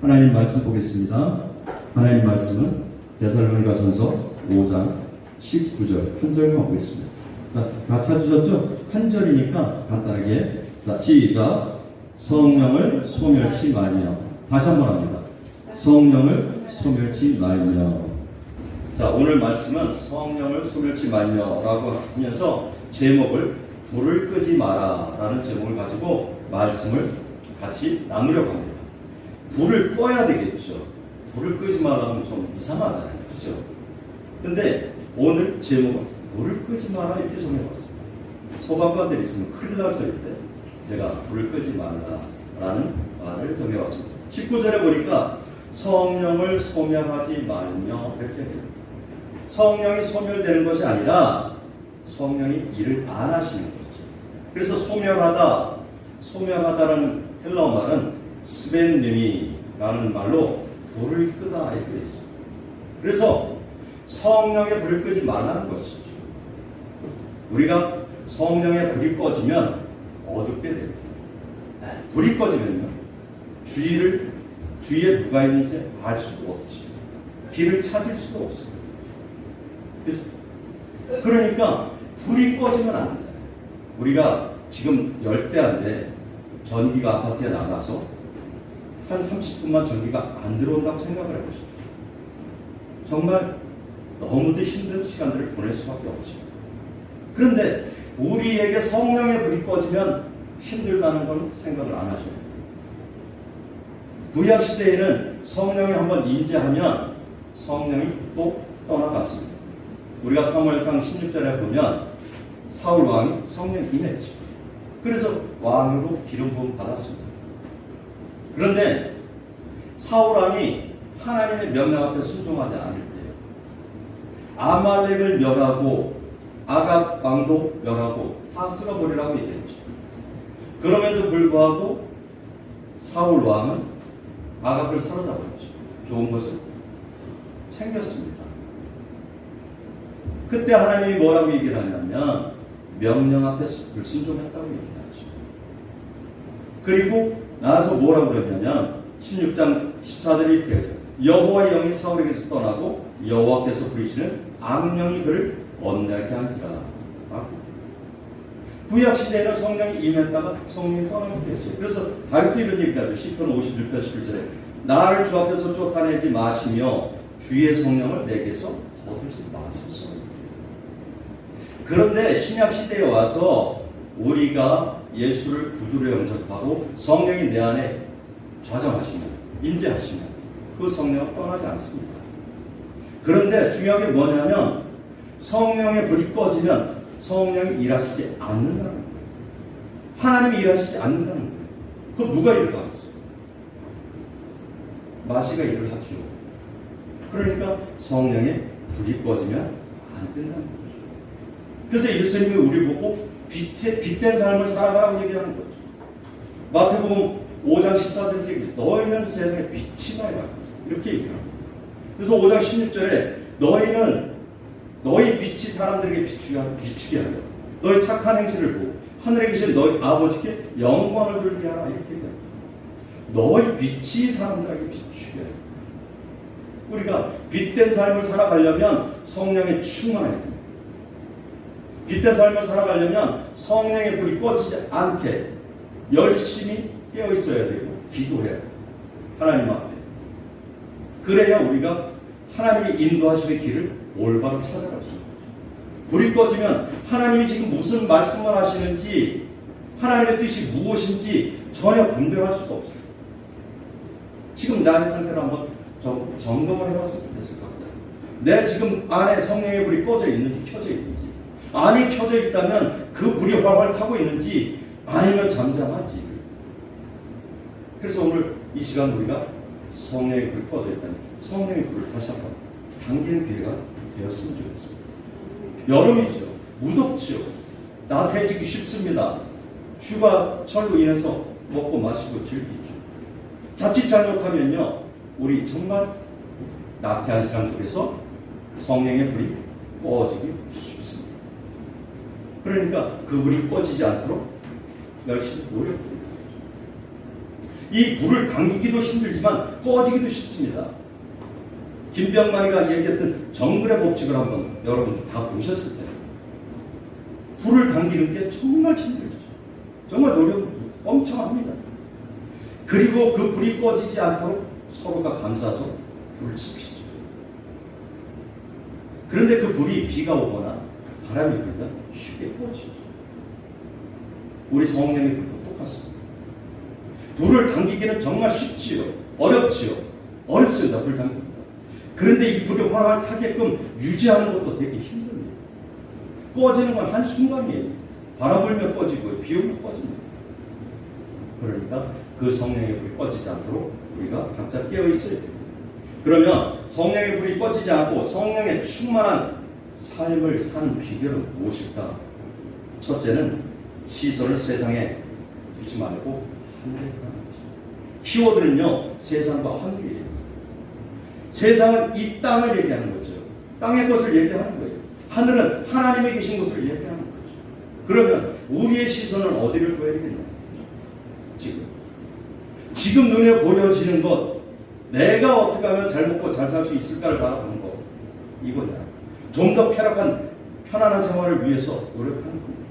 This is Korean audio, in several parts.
하나님 말씀 보겠습니다. 하나님 말씀은 데살로니가전서 5장 19절 한 절만 보겠습니다. 자, 다 찾으셨죠? 한 절이니까 간단하게. 자, 시작. 성령을 소멸치 말며. 다시 한번 합니다. 성령을 소멸치 말며. 자, 오늘 말씀은 성령을 소멸치 말며라고 하면서 제목을 불을 끄지 마라 라는 제목을 가지고 말씀을 같이 나누려고 합니다. 불을 꺼야 되겠죠. 불을 끄지 말라면 좀 이상하잖아요. 그렇죠? 근데 오늘 제목은 불을 끄지 마라 이렇게 정해봤습니다. 소방관들이 있으면 큰일 날 소리 때 제가 불을 끄지 말라라는 말을 정해봤습니다. 19절에 보니까 성령을 소멸하지 말며 이렇게 됩니다. 성령이 소멸되는 것이 아니라 성령이 일을 안 하시는 거죠. 그래서 소멸하다라는 헬라어 말은 스벤느미라는 말로 불을 끄다 이렇게 되어 있습니다. 그래서 성령의 불을 끄지 말라는 것이죠. 우리가 성령의 불이 꺼지면 어둡게 됩니다. 불이 꺼지면요, 주위에 누가 있는지 알 수도 없지. 길을 찾을 수도 없습니다. 그렇죠? 그러니까 불이 꺼지면 안 되잖아요. 우리가 지금 열대야인데 전기가 아파트에 나가서 한 30분만 전기가 안 들어온다고 생각을 해보십시오. 정말 너무도 힘든 시간들을 보낼 수밖에 없죠. 그런데 우리에게 성령의 불이 꺼지면 힘들다는 건 생각을 안 하죠. 구약 시대에는 성령이 한번 임재하면 성령이 또 떠나갔습니다. 우리가 사무엘상 16절에 보면 사울 왕이 성령 임했죠. 그래서 왕으로 기름 부음 받았습니다. 그런데 사울 왕이 하나님의 명령 앞에 순종하지 않을 때 아말렉을 멸하고 아각 왕도 멸하고 다 쓸어버리라고 얘기했죠. 그럼에도 불구하고 사울 왕은 아각을 사로잡았죠. 좋은 것을 챙겼습니다. 그때 하나님이 뭐라고 얘기를 하냐면 명령 앞에 불순종했다고 얘기하죠. 그리고 나서 뭐라고 그러냐면 16장 14절에 이렇게 하죠. 여호와의 영이 사울에게서 떠나고 여호와께서 부리시는 악령이 그를 번뇌하게 한지라. 구약 시대에는 성령이 임했다가 성령이 떠나게 됐어요. 그래서 다윗도 이런 얘기하죠. 시편 51편 11절에 나를 주 앞에서 쫓아내지 마시며 주의 성령을 내게서 거두지 마소서. 그런데 신약 시대에 와서 우리가 예수를 구주로 영접하고 성령이 내 안에 좌정하시면, 임재하시면 그 성령은 떠나지 않습니다. 그런데 중요한 게 뭐냐면 성령의 불이 꺼지면 성령이 일하시지 않는다는 거예요. 하나님이 일하시지 않는다는 거예요. 그럼 누가 일을 하겠어요? 마시가 일을 하죠. 그러니까 성령의 불이 꺼지면 안 된다는 거죠. 그래서 예수님이 우리 보고 빛된 삶을 살아가라고 얘기하는 거죠. 마태복음 5장 14절에서 얘기해요. 너희는 세상의 빛이다. 이렇게 얘기합니다. 그래서 5장 16절에 너희 빛이 사람들에게 비추게 하여 너희 착한 행실을 보고 하늘에 계신 너희 아버지께 영광을 돌리게 하라. 이렇게 얘기합니다. 너희 빛이 사람들에게 비추게 하여. 우리가 빛된 삶을 살아가려면 성령에 충만해야 됩니다. 빛된 삶을 살아가려면 성령의 불이 꺼지지 않게 열심히 깨어 있어야 되고 기도해야 돼요. 하나님 앞에. 그래야 우리가 하나님이 인도하시는 길을 올바로 찾아갈 수 있는 거죠. 불이 꺼지면 하나님이 지금 무슨 말씀을 하시는지 하나님의 뜻이 무엇인지 전혀 분별할 수가 없어요. 지금 나의 상태를 한번 점검을 해봤으면 좋겠어요. 내 지금 안에 성령의 불이 꺼져 있는지 켜져 있는지, 안이 켜져 있다면 그 불이 활활 타고 있는지 아니면 잠잠한지. 그래서 오늘 이 시간 우리가 성령의 불이 꺼져 있다니 성령의 불을 다시 한번 당기는 기회가 되었으면 좋겠습니다. 여름이죠. 무덥죠. 나태해지기 쉽습니다. 휴가철로 인해서 먹고 마시고 즐기죠. 자칫 잘못하면요, 우리 정말 나태한 시간 속에서 성령의 불이 꺼지기 쉽습니다. 그러니까 그 불이 꺼지지 않도록 열심히 노력해야 됩니다. 이 불을 당기기도 힘들지만 꺼지기도 쉽습니다. 김병만이가 얘기했던 정글의 법칙을 한번 여러분 다 보셨을 텐데 불을 당기는 게 정말 힘들죠. 정말 노력 엄청 합니다. 그리고 그 불이 꺼지지 않도록 서로가 감싸서 불을 지피죠. 그런데 그 불이 비가 오거나 바람이 불면 쉽게 꺼지죠. 우리 성령의 불도 똑같습니다. 불을 당기기는 정말 쉽지요. 어렵지요. 어렵습니다. 불 당기기가. 그런데 이 불이 활활 타게끔 유지하는 것도 되게 힘듭니다. 꺼지는 건 한순간이에요. 바람 불면 꺼지고 비 오면 꺼집니다. 그러니까 그 성령의 불이 꺼지지 않도록 우리가 각자 깨어 있어야 됩니다. 그러면 성령의 불이 꺼지지 않고 성령의 충만한 삶을 사는 비결은 무엇일까? 첫째는 시선을 세상에 두지 말고 하늘에 두는 거죠. 키워드는요, 세상과 하늘이에요. 세상은 이 땅을 얘기하는 거죠. 땅의 것을 얘기하는 거예요. 하늘은 하나님의 계신 것을 얘기하는 거죠. 그러면 우리의 시선은 어디를 둬야 되겠냐? 지금 눈에 보여지는 것, 내가 어떻게 하면 잘 먹고 잘 살 수 있을까를 바라보는 것, 이거냐. 좀 더 쾌락한 편안한 생활을 위해서 노력하는 겁니다.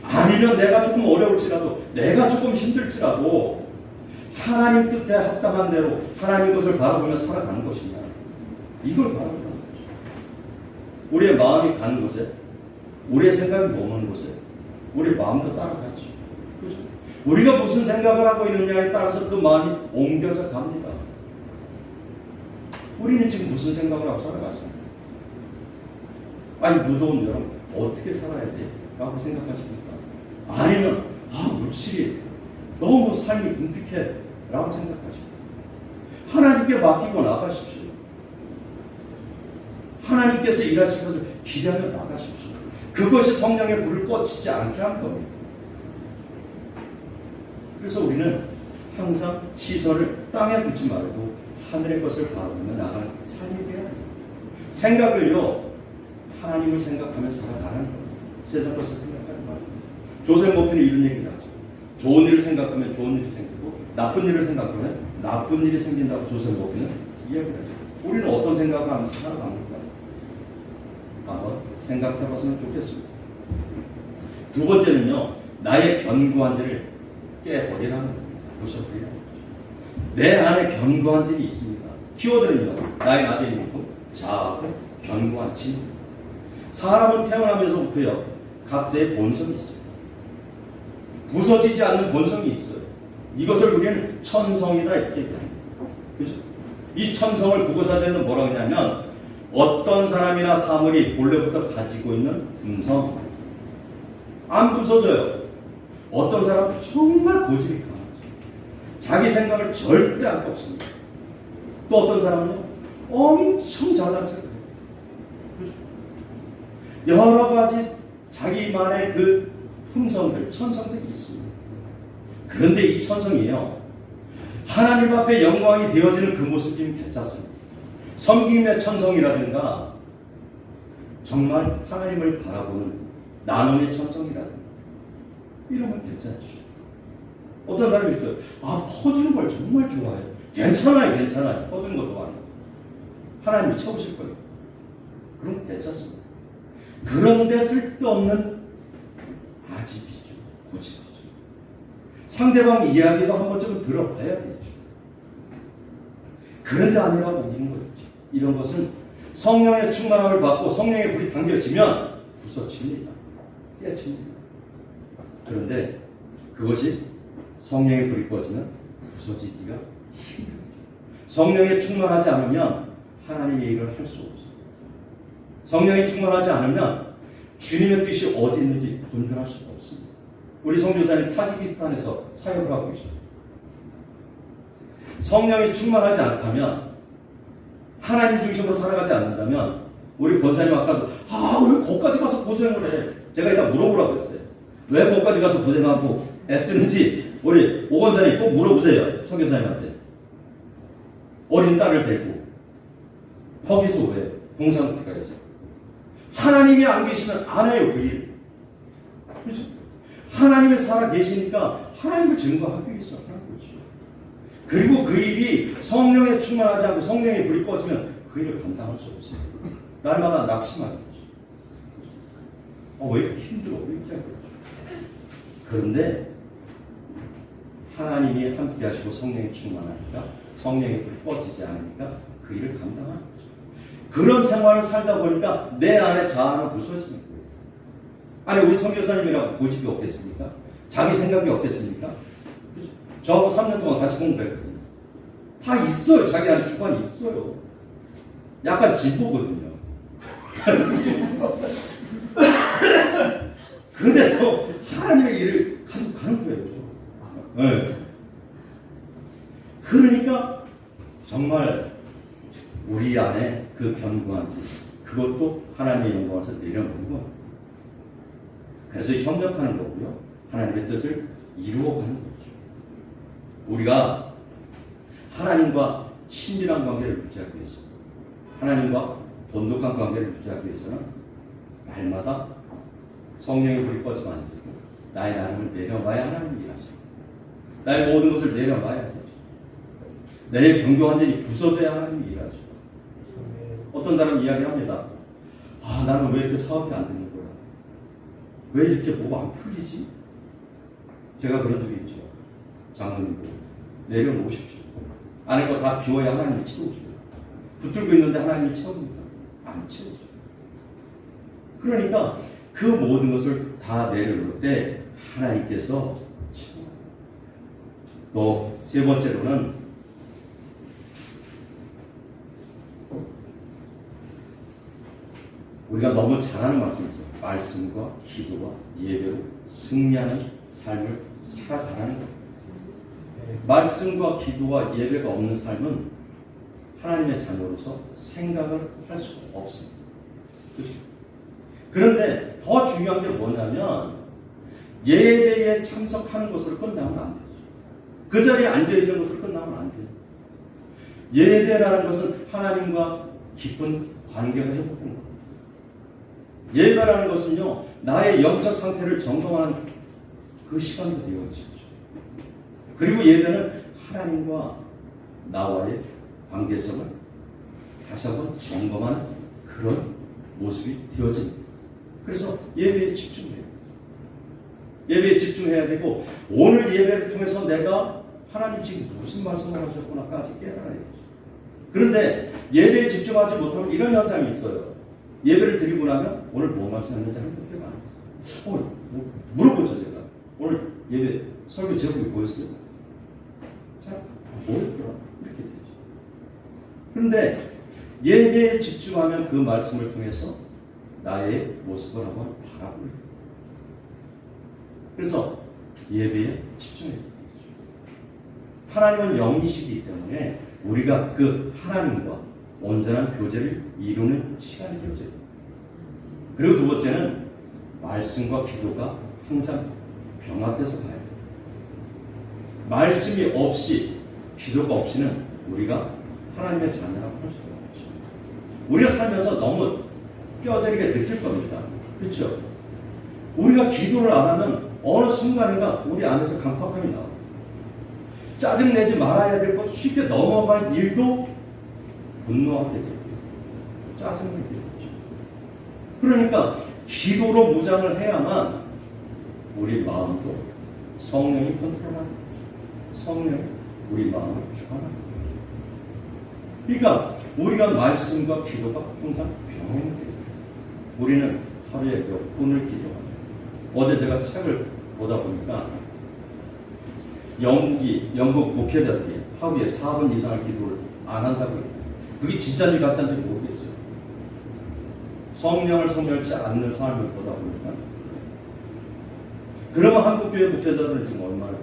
아니면 내가 조금 어려울지라도, 내가 조금 힘들지라도 하나님 뜻에 합당한 대로 하나님 것을 바라보며 살아가는 것이냐, 이걸 바라보는 거죠. 우리의 마음이 가는 곳에, 우리의 생각이 머무는 곳에 우리 마음도 따라가죠. 그렇죠? 우리가 무슨 생각을 하고 있느냐에 따라서 그 마음이 옮겨져 갑니다. 우리는 지금 무슨 생각을 하고 살아가잖아요. 아니, 무더운 여름 어떻게 살아야 돼? 라고 생각하십니까? 아니면 물질이 너무 삶이 궁핍해 라고 생각하십니까? 하나님께 맡기고 나가십시오. 하나님께서 일하실 것을 기대하며 나가십시오. 그것이 성령의 불을 꺼지지 않게 하는 겁니다. 그래서 우리는 항상 시선을 땅에 두지 말고 하늘의 것을 바라보며 나가는 삶이 되어야 합니다. 생각을요, 하나님을 생각하며 살아가라는 겁니다. 세상 것을 생각하지 말고. 조셉 모피는 이런 얘기를 하죠. 좋은 일을 생각하면 좋은 일이 생기고 나쁜 일을 생각하면 나쁜 일이 생긴다고 조셉 모피는 이야기를 하죠. 우리는 어떤 생각을 하면서 살아갑니까? 한번 생각해봤으면 좋겠습니다. 두 번째는요, 나의 견고한지를 깨버리라는 겁니다. 부셔버리라는 거죠. 내 안에 견고한 진이 있습니다. 키워드는요, 나의 나대이 있고 자하고 견고한 진. 사람은 태어나면서부터요, 각자의 본성이 있습니다. 부서지지 않는 본성이 있어요. 이것을 우리는 천성이다 이렇게 얘기합니다. 그죠? 이 천성을 국어사전에는 뭐라고 하냐면, 어떤 사람이나 사물이 본래부터 가지고 있는 분성, 안 부서져요. 어떤 사람은 정말 고집이 강하죠. 자기 생각을 절대 안 꺾습니다. 또 어떤 사람은요, 엄청 자단적이에요. 그렇죠? 여러 가지 자기만의 그 품성들, 천성들이 있습니다. 그런데 이 천성이에요, 하나님 앞에 영광이 되어지는 그 모습이면 괜찮습니다. 섬김의 천성이라든가 정말 하나님을 바라보는 나눔의 천성이라든가 이러면 괜찮죠. 어떤 사람이 있어요. 퍼주는 걸 정말 좋아해요. 괜찮아요. 퍼주는 거 좋아해요. 하나님이 채우실 거예요. 그럼 괜찮습니다. 그런데 쓸데없는 아집이죠. 고집이죠. 상대방 이야기도 한 번쯤은 들어봐야 되죠. 그런데 아니라고 이런 거죠. 이런 것은 성령의 충만함을 받고 성령의 불이 당겨지면 부서집니다. 깨집니다. 그런데 그것이 성령의 불이 꺼지면 부서지기가 힘듭니다. 성령에 충만하지 않으면 하나님의 일을 할 수 없어요. 성령이 충만하지 않으면 주님의 뜻이 어디 있는지 분별할 수가 없습니다. 우리 선교사님 타지키스탄에서 사역을 하고 계십니다. 성령이 충만하지 않다면, 하나님 중심으로 살아가지 않는다면, 우리 권사님 아까도 왜 거기까지 가서 고생을 해? 제가 이따 물어보라고 했어요. 왜 거기까지 가서 고생하고 애쓰는지 우리 오 권사님 꼭 물어보세요. 선교사님한테. 어린 딸을 데리고 거기서 왜 공산국가에서 하나님이 안 계시면 안 해요. 그 일. 그렇죠? 하나님이 살아 계시니까 하나님을 증거하기 위해서 하는 거죠. 그리고 그 일이 성령에 충만하지 않고 성령의 불이 꺼지면 그 일을 감당할 수 없어요. 날마다 낙심하는 거죠. 왜 이렇게 힘들어? 왜 이렇게 하는 거죠? 그런데 하나님이 함께 하시고 성령이 충만하니까 성령의 불이 꺼지지 않으니까 그 일을 감당하는 거죠. 그런 생활을 살다 보니까 내 안에 자아는 부서지는 거예요. 아니 우리 선교사님이라고 고집이 없겠습니까? 자기 생각이 없겠습니까? 그죠? 저하고 3년 동안 같이 공부했거든요. 다 있어요. 자기 안에 주관이 있어요. 약간 진보거든요. 그래서 하나님의 일을 가지고 가는 거예요. 네. 그러니까 정말 우리 안에 그 견고한 뜻, 그것도 하나님의 영광에서 내려놓는 거예요. 그래서 협력하는 거고요. 하나님의 뜻을 이루어가는 거죠. 우리가 하나님과 친밀한 관계를 유지하기 위해서, 하나님과 돈독한 관계를 유지하기 위해서는 날마다 성령의 불이 꺼지면 안 되고 나의 나름을 내려놔야 하나님이 일하시고 나의 모든 것을 내려놔야 되죠. 내 경계 완전히 부서져야 하나님이 일하죠. 어떤 사람 이야기합니다. 나는 왜 이렇게 사업이 안 되는 거야? 왜 이렇게 뭐가 안 풀리지? 제가 그런 적이 있죠. 장로님 내려놓으십시오. 안에 거 다 비워야 하나님이 채워줘요. 붙들고 있는데 하나님이 채웁니까? 안 채워줘요. 그러니까 그 모든 것을 다 내려놓을 때 하나님께서 채워요. 또 세 번째로는 우리가 너무 잘하는 말씀이죠. 말씀과 기도와 예배로 승리하는 삶을 살아가는 것. 말씀과 기도와 예배가 없는 삶은 하나님의 자녀로서 생각을 할 수가 없습니다. 그렇죠? 그런데 더 중요한 게 뭐냐면 예배에 참석하는 것으로 끝나면 안 되죠. 그 자리에 앉아있는 것으로 끝나면 안 돼요. 예배라는 것은 하나님과 깊은 관계가 회복되는 겁니다. 예배라는 것은요, 나의 영적 상태를 점검하는 그 시간도 되어지죠. 그리고 예배는 하나님과 나와의 관계성을 다시 한번 점검하는 그런 모습이 되어집니다. 그래서 예배에 집중해요. 예배에 집중해야 되고 오늘 예배를 통해서 내가 하나님 지금 무슨 말씀을 하셨구나까지 깨달아야 되죠. 그런데 예배에 집중하지 못하면 이런 현상이 있어요. 예배를 드리고 나면 오늘 뭐 말씀하는지 생각해 봐요. 물어보죠 제가. 오늘 예배 설교 제목이 뭐였어요? 자, 뭐였더라? 이렇게 되죠. 그런데 예배에 집중하면 그 말씀을 통해서 나의 모습을 한번 바라보는 거예요. 그래서 예배에 집중해야 되죠. 하나님은 영이시기 때문에 우리가 그 하나님과 온전한 교제를 이루는 시간이 되어져요. 그리고 두 번째는 말씀과 기도가 항상 병합해서 가야 돼요. 말씀이 없이 기도가 없이는 우리가 하나님의 자녀라고 할 수가 없죠. 우리가 살면서 너무 뼈저리게 느낄 겁니다. 그렇죠? 우리가 기도를 안 하면 어느 순간인가 우리 안에서 강팍함이 나와요. 짜증내지 말아야 될 것, 쉽게 넘어갈 일도 분노하게 되고 짜증내게 되죠. 그러니까 기도로 무장을 해야만 우리 마음도 성령이 컨트롤하는 거죠. 성령이 우리 마음을 주관하는 거죠. 그러니까 우리가 말씀과 기도가 항상 병행돼요. 우리는 하루에 몇 분을 기도합니다. 어제 제가 책을 보다 보니까 영국 목회자들이 하루에 4분 이상을 기도를 안 한다고 해요. 그게 진짜인지 가짜인지 모르겠어요. 성령을 소멸치 않는 삶을 보다 보니까. 그러면 한국교회 목회자들은 지금 얼마나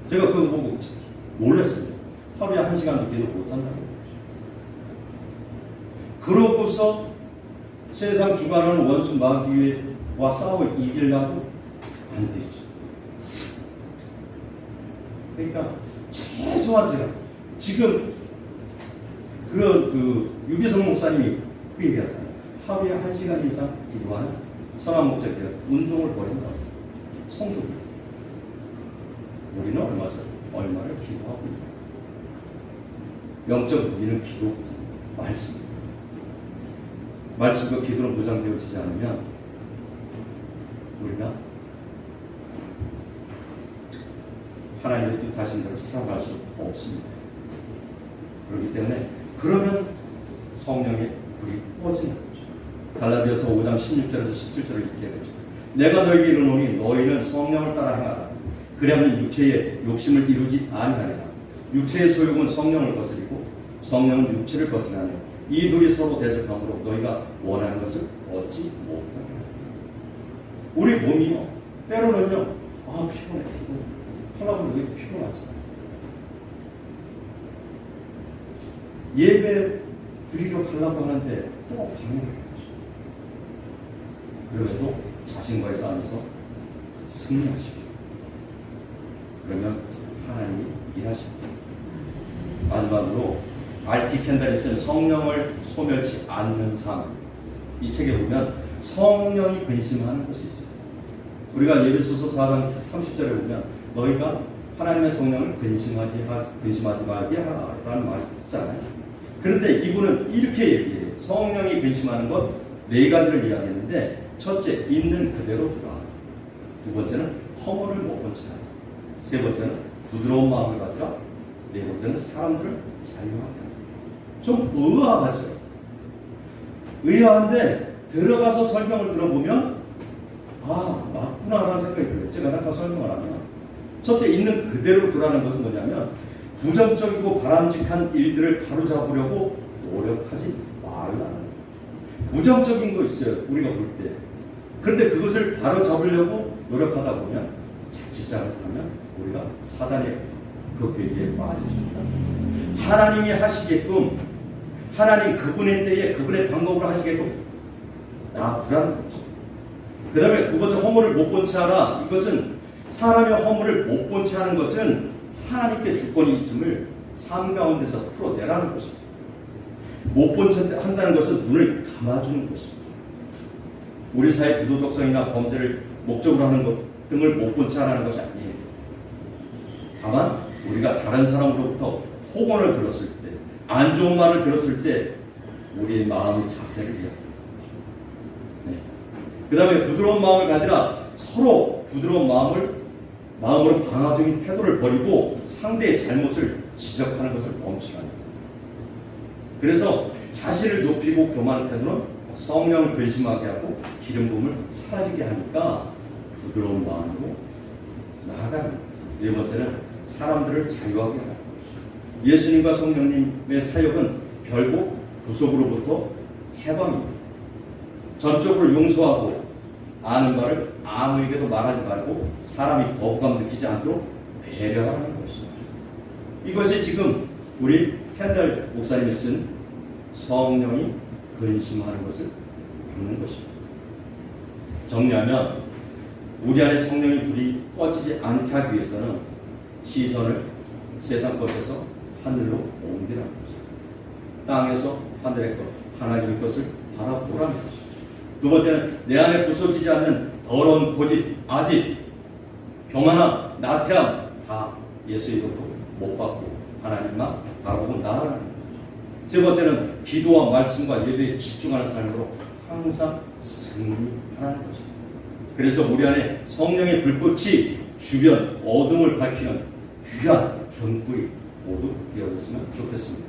제가 그거 보고 놀랐습니다. 하루에 1시간도 기도 못한다고. 그러고서 세상 주관하는 원수 마귀와 싸워 이기려고 안 되죠. 그러니까 최소한 제가 지금 유기성 목사님이 그 얘기하잖아요. 하루에 1시간 이상 기도하는 선한 목적이라 운동을 벌인다. 성도들. 우리는 얼마 전 얼마를 기도하고 있다. 영적 무기는 기도, 말씀. 말씀과 기도로 보장되어지지 않으면 우리가 하나님의 뜻하신 대로 살아갈 수 없습니다. 그렇기 때문에 그러면 성령의 불이 꺼지는 거죠. 갈라디아서 5장 16절에서 17절을 읽게 되죠. 내가 너에게 이르노니 너희는 성령을 따라 행하라. 그리하면 육체의 욕심을 이루지 아니하리라. 육체의 소욕은 성령을 거스리고 성령은 육체를 거스리하며 이 둘이 서로 대적함으로 너희가 원하는 것을 얻지 못하리라. 우리 몸이요 때로는요 피곤해 하려고 왜 피곤하지? 예배 드리러 가려고 하는데 또 방해를 하죠. 그럼에도 자신과의 싸움에서 승리하십시오. 그러면 하나님이 일하십니다. 마지막으로 R.T. 켄달이 쓴 성령을 소멸치 않는 삶, 이 책에 보면 성령이 근심하는 것이 있어요. 우리가 예배소서 4장 30절에 보면 너희가 하나님의 성령을 근심하지 말게 하라는 말이 있잖아요. 그런데 이분은 이렇게 얘기해요. 성령이 근심하는 것 네 가지를 이야기했는데 첫째, 있는 그대로 두라. 두 번째는 허물을 못 본 채 하라. 세 번째는 부드러운 마음을 가지라. 네 번째는 사람들을 자유하게 하라. 좀 의아하죠. 의아한데 들어가서 설명을 들어보면 맞구나라는 생각이 들어요. 제가 잠깐 설명을 하면 첫째, 있는 그대로 두라는 것은 뭐냐면 부정적이고 바람직한 일들을 바로잡으려고 노력하지 말라는 거예요. 부정적인 거 있어요. 우리가 볼 때. 그런데 그것을 바로잡으려고 노력하다 보면 자칫 잘못하면 우리가 사단의 그 괴기에 빠질 수 있다. 하나님이 하시게끔 하나님 그분의 때에 그분의 방법으로 하시게끔 놔두라는 거죠. 그 다음에 두 번째, 허물을 못 본 채 하라. 이것은 사람의 허물을 못 본 채 하는 것은 하나님께 주권이 있음을 삶 가운데서 풀어내라는 것입니다. 못 본 채 한다는 것은 눈을 감아주는 것입니다. 우리 사회 부도덕성이나 범죄를 목적으로 하는 것 등을 못 본 채 하라는 것이 아니에요. 다만 우리가 다른 사람으로부터 폭언을 들었을 때, 안 좋은 말을 들었을 때 우리의 마음의 자세를 이야기합니다. 그 다음에 부드러운 마음을 가지라. 서로 부드러운 마음으로 방어적인 태도를 버리고 상대의 잘못을 지적하는 것을 멈추라. 그래서 자신을 높이고 교만한 태도는 성령을 근심하게 하고 기름 부음을 사라지게 하니까 부드러운 마음으로 나아가는 거예요. 네 번째는 사람들을 자유하게 하는 거예요. 예수님과 성령님의 사역은 결국 구속으로부터 해방입니다. 전적으로 용서하고 아는 바를 아무에게도 말하지 말고 사람이 거부감 느끼지 않도록 배려하는 것입니다. 이것이 지금 우리 켄달 목사님이 쓴 성령이 근심하는 것을 막는 것입니다. 정리하면 우리 안에 성령의 불이 꺼지지 않게 하기 위해서는 시선을 세상 것에서 하늘로 옮기라는 것입니다. 땅에서 하늘의 것, 하나님의 것을 바라보라는 것입니다. 두 번째는 내 안에 부서지지 않는 더러운 고집, 아집, 교만함, 나태함 다 예수 이름으로 못 받고 하나님만 바라보고 나아가는 거죠. 세 번째는 기도와 말씀과 예배에 집중하는 삶으로 항상 승리하는 거죠. 그래서 우리 안에 성령의 불꽃이 주변 어둠을 밝히는 귀한 경불이 모두 되어졌으면 좋겠습니다.